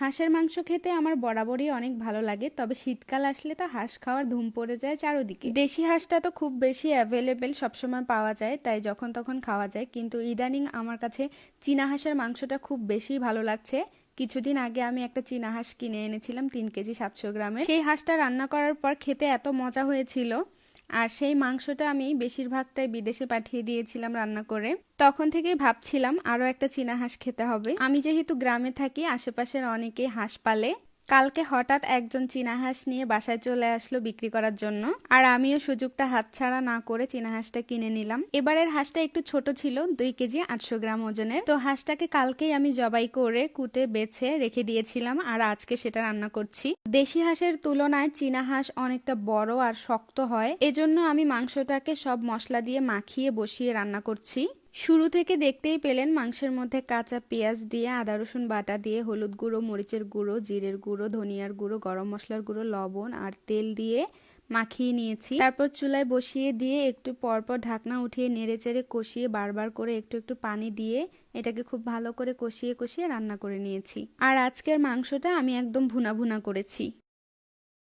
হাঁসের মাংস খেতে আমার বরাবরই অনেক ভালো লাগে, তবে শীতকাল আসলে তো হাঁস খাওয়ার ধুম পড়ে যায় চারদিকে। দেশি হাঁসটা তো খুব বেশি অ্যাভেলেবেল, সবসময় পাওয়া যায়, তাই যখন তখন খাওয়া যায়। কিন্তু ইদানিং আমার কাছে চীনা হাঁসের মাংসটা খুব বেশি ভালো লাগছে। কিছুদিন আগে আমি একটা চীনা হাঁস কিনে এনেছিলাম 3 কেজি 700 গ্রামের। সেই হাঁসটা রান্না করার পর খেতে এত মজা হয়েছিল, আর সেই মাংসটা আমি বেশিরভাগটাই বিদেশে পাঠিয়ে দিয়েছিলাম রান্না করে। তখন থেকেই ভাবছিলাম আরো একটা চীনা হাঁস খেতে হবে। আমি যেহেতু গ্রামে থাকি, আশেপাশের অনেকেই হাঁস পালে। কালকে হঠাৎ একজন চীনা হাঁস নিয়ে বাসায় চলে আসলো বিক্রি করার জন্য, আর আমিও সুযোগটা হাতছাড়া না করে চীনা হাঁসটা কিনে নিলাম। এবারের হাঁসটা একটু ছোট ছিল, 2 কেজি 800 গ্রাম ওজনের। তো হাঁসটাকে কালকেই আমি জবাই করে কুটে বেছে রেখে দিয়েছিলাম, আর আজকে সেটা রান্না করছি। দেশি হাঁসের তুলনায় চীনা হাঁস অনেকটা বড় আর শক্ত হয়, এজন্য আমি মাংসটাকে সব মশলা দিয়ে মাখিয়ে বসিয়ে রান্না করছি। শুরু থেকে দেখতেই পেলেন মাংসের মধ্যে কাঁচা পেঁয়াজ দিয়ে, আদা রসুন বাটা দিয়ে, হলুদ গুঁড়ো, মরিচের গুঁড়ো, জিরের গুঁড়ো, ধনিয়ার গুঁড়ো, গরম মশলার গুঁড়ো, লবণ আর তেল দিয়ে মাখিয়ে নিয়েছি। তারপর চুলায় বসিয়ে দিয়ে একটু পরপর ঢাকনা উঠিয়ে নেড়েচেড়ে কষিয়ে বারবার করে একটু একটু পানি দিয়ে এটাকে খুব ভালো করে কষিয়ে কষিয়ে রান্না করে নিয়েছি। আর আজকের মাংসটা আমি একদম ভুনা ভুনা করেছি।